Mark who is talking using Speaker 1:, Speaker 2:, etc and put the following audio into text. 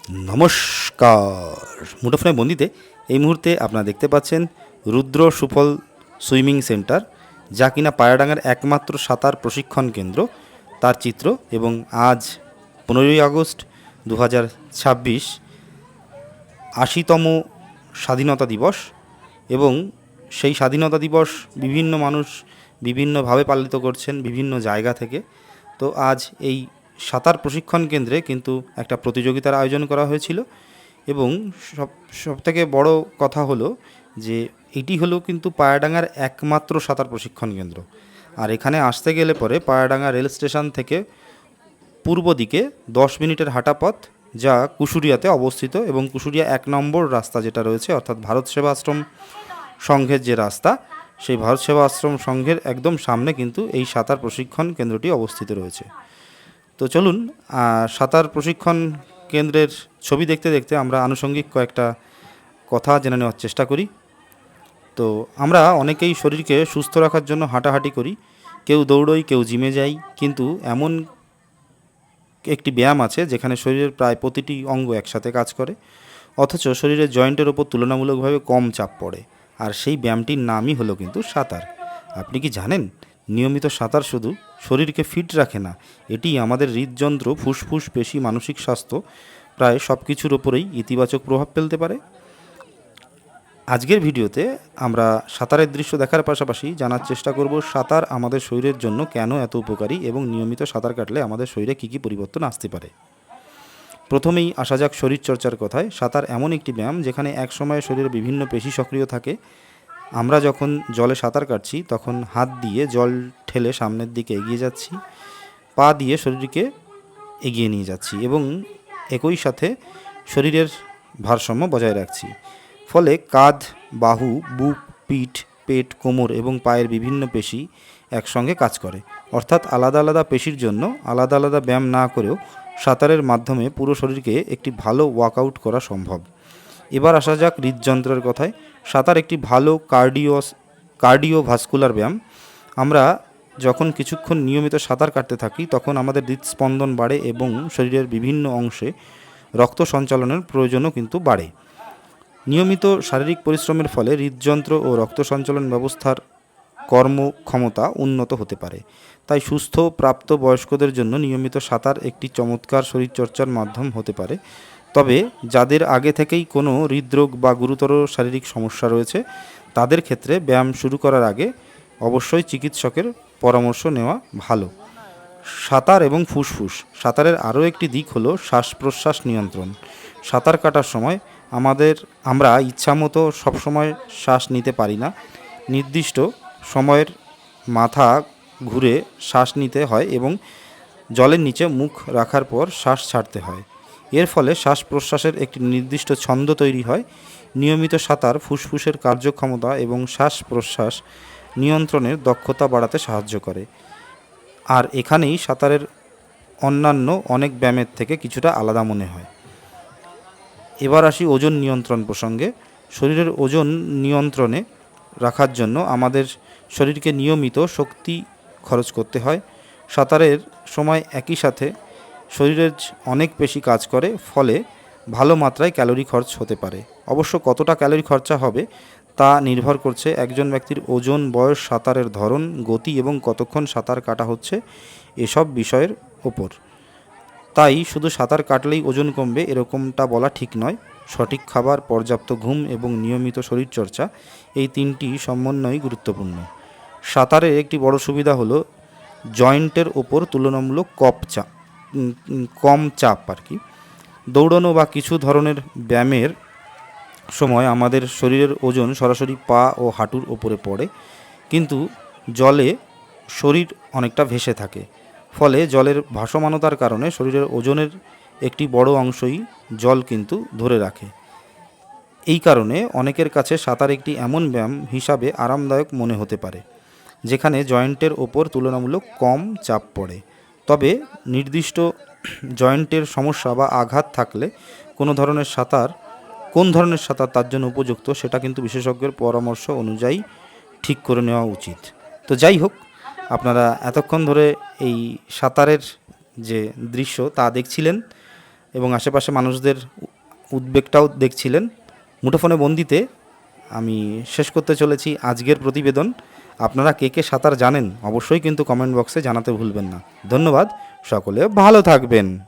Speaker 1: নমস্কার। মুঠোফোনে বন্দিতে এই মুহূর্তে আপনারা দেখতে পাচ্ছেন রুদ্র সুফল সুইমিং সেন্টার, যা কিনা পায়রাডাঙ্গার একমাত্র সাঁতার প্রশিক্ষণ কেন্দ্র, তার চিত্র। এবং আজ 15ই আগস্ট 2026, 80তম স্বাধীনতা দিবস। এবং সেই স্বাধীনতা দিবস বিভিন্ন মানুষ বিভিন্নভাবে পালিত করছেন বিভিন্ন জায়গা থেকে। তো আজ এই সাঁতার প্রশিক্ষণ কেন্দ্রে কিন্তু একটা প্রতিযোগিতার আয়োজন করা হয়েছিল। এবং সবথেকে বড় কথা হলো যে এটি হলো কিন্তু পায়রাডাঙ্গার একমাত্র সাঁতার প্রশিক্ষণ কেন্দ্র। আর এখানে আসতে গেলে পরে পায়রাডাঙ্গা রেল স্টেশন থেকে পূর্ব দিকে 10 মিনিটের হাঁটা পথ, যা কুশুরিয়াতে অবস্থিত। এবং কুশুরিয়া 1 নম্বর রাস্তা যেটা রয়েছে, অর্থাৎ ভারত সেবা আশ্রম সংঘের যে রাস্তা, সেই ভারত সেবা আশ্রম সংঘের একদম সামনে কিন্তু এই সাঁতার প্রশিক্ষণ কেন্দ্রটি অবস্থিত রয়েছে। তো চলুন সাঁতার প্রশিক্ষণ কেন্দ্রের ছবি দেখতে দেখতে আমরা আনুষঙ্গিক কয়েকটা কথা জেনে নেওয়ার চেষ্টা করি। তো আমরা অনেকেই শরীরকে সুস্থ রাখার জন্য হাঁটাহাঁটি করি, কেউ দৌড়ই, কেউ জিমে যাই। কিন্তু এমন একটি ব্যায়াম আছে যেখানে শরীরের প্রায় প্রতিটি অঙ্গ একসাথে কাজ করে, অথচ শরীরের জয়েন্টের ওপর তুলনামূলকভাবে কম চাপ পড়ে। আর সেই ব্যায়ামটির নামই হলো কিন্তু সাঁতার। আপনি কি জানেন, নিয়মিত সাঁতার শুধু শরীরকে ফিট রাখে না, এটি আমাদের হৃদযন্ত্র, ফুসফুস, পেশি, মানসিক স্বাস্থ্য, প্রায় সব কিছুর ওপরেই ইতিবাচক প্রভাব ফেলতে পারে। আজকের ভিডিওতে আমরা সাঁতারের দৃশ্য দেখার পাশাপাশি জানার চেষ্টা করব সাঁতার আমাদের শরীরের জন্য কেন এত উপকারী এবং নিয়মিত সাঁতার কাটলে আমাদের শরীরে কী কী পরিবর্তন আসতে পারে। প্রথমেই আসা যাক শরীরচর্চার কথায়। সাঁতার এমন একটি ব্যায়াম যেখানে এক সময়ে শরীরে বিভিন্ন পেশি সক্রিয় থাকে। আমরা যখন জলে সাঁতার কাটছি তখন হাত দিয়ে জল ঠেলে সামনের দিকে এগিয়ে যাচ্ছি, পা দিয়ে শরীরকে এগিয়ে নিয়ে যাচ্ছি এবং একই সাথে শরীরের ভারসাম্য বজায় রাখছি। ফলে কাঁধ, বাহু, বুক, পিঠ, পেট, কোমর এবং পায়ের বিভিন্ন পেশি একসঙ্গে কাজ করে। অর্থাৎ আলাদা আলাদা পেশির জন্য আলাদা আলাদা ব্যায়াম না করেও সাঁতারের মাধ্যমে পুরো শরীরকে একটি ভালো ওয়ার্কআউট করা সম্ভব। এবার আসা যাক হৃদযন্ত্রের কথায়। সাঁতার একটি ভালো কার্ডিওভাস্কুলার ব্যায়াম। আমরা যখন কিছুক্ষণ নিয়মিত সাঁতার কাটতে থাকি তখন আমাদের হৃদস্পন্দন বাড়ে এবং শরীরের বিভিন্ন অংশে রক্ত সঞ্চালনের প্রয়োজনও কিন্তু বাড়ে। নিয়মিত শারীরিক পরিশ্রমের ফলে হৃদযন্ত্র ও রক্ত সঞ্চালন ব্যবস্থার কর্মক্ষমতা উন্নত হতে পারে। তাই সুস্থ প্রাপ্ত বয়স্কদের জন্য নিয়মিত সাঁতার একটি চমৎকার শরীরচর্চার মাধ্যম হতে পারে। তবে যাদের আগে থেকেই কোনো হৃদরোগ বা গুরুতর শারীরিক সমস্যা রয়েছে, তাদের ক্ষেত্রে ব্যায়াম শুরু করার আগে অবশ্যই চিকিৎসকের পরামর্শ নেওয়া ভালো। সাঁতার এবং ফুসফুস। সাঁতারের আরও একটি দিক হলো শ্বাস প্রশ্বাস নিয়ন্ত্রণ। সাঁতার কাটার সময় আমরা ইচ্ছামতো সবসময় শ্বাস নিতে পারি না। নির্দিষ্ট সময়ের মাথা ঘুরে শ্বাস নিতে হয় এবং জলের নিচে মুখ রাখার পর শ্বাস ছাড়তে হয়। এর ফলে শ্বাস প্রশ্বাসের একটি নির্দিষ্ট ছন্দ তৈরি হয়। নিয়মিত সাঁতার ফুসফুসের কার্যক্ষমতা এবং শ্বাস প্রশ্বাস নিয়ন্ত্রণের দক্ষতা বাড়াতে সাহায্য করে। আর এখানেই সাঁতারের অন্যান্য অনেক ব্যায়ামের থেকে কিছুটা আলাদা মনে হয়। এবার আসি ওজন নিয়ন্ত্রণ প্রসঙ্গে। শরীরের ওজন নিয়ন্ত্রণে রাখার জন্য আমাদের শরীরকে নিয়মিত শক্তি খরচ করতে হয়। সাঁতারের সময় একই সাথে শরীরের অনেক পেশি কাজ করে, ফলে ভালো মাত্রায় ক্যালোরি খরচ হতে পারে। অবশ্য কতটা ক্যালোরি খরচা হবে তা নির্ভর করছে একজন ব্যক্তির ওজন, বয়স, সাঁতারের ধরন, গতি এবং কতক্ষণ সাঁতার কাটা হচ্ছে এসব বিষয়ের ওপর। তাই শুধু সাঁতার কাটলেই ওজন কমবে এরকমটা বলা ঠিক নয়। সঠিক খাবার, পর্যাপ্ত ঘুম এবং নিয়মিত শরীরচর্চা, এই তিনটি সমন্বয়ই গুরুত্বপূর্ণ। সাঁতারের একটি বড় সুবিধা হলো জয়েন্টের ওপর তুলনামূলক কম চাপ আর কি। দৌড়ানো বা কিছু ধরনের ব্যায়ামের সময় আমাদের শরীরের ওজন সরাসরি পা ও হাঁটুর ওপরে পড়ে, কিন্তু জলে শরীর অনেকটা ভেসে থাকে। ফলে জলের ভাসমানতার কারণে শরীরের ওজনের একটি বড় অংশই জল কিন্তু ধরে রাখে। এই কারণে অনেকের কাছে সাঁতার একটি এমন ব্যায়াম হিসাবে আরামদায়ক মনে হতে পারে যেখানে জয়েন্টের ওপর তুলনামূলক কম চাপ পড়ে। তবে নির্দিষ্ট জয়েন্টের সমস্যা বা আঘাত থাকলে কোন ধরনের সাঁতার তার জন্য উপযুক্ত সেটা কিন্তু বিশেষজ্ঞের পরামর্শ অনুযায়ী ঠিক করে নেওয়া উচিত। তো যাই হোক, আপনারা এতক্ষণ ধরে এই সাঁতারের যে দৃশ্য তা দেখছিলেন। এবং আশেপাশে মানুষদের উদ্বেগটাও দেখছিলেন। মুঠোফোনে বন্দিতে আমি শেষ করতে চলেছি আজকের প্রতিবেদন। আপনারা কে কে সাঁতার জানেন অবশ্যই কিন্তু কমেন্ট বক্সে জানাতে ভুলবেন না। ধন্যবাদ, সকলে ভালো থাকবেন।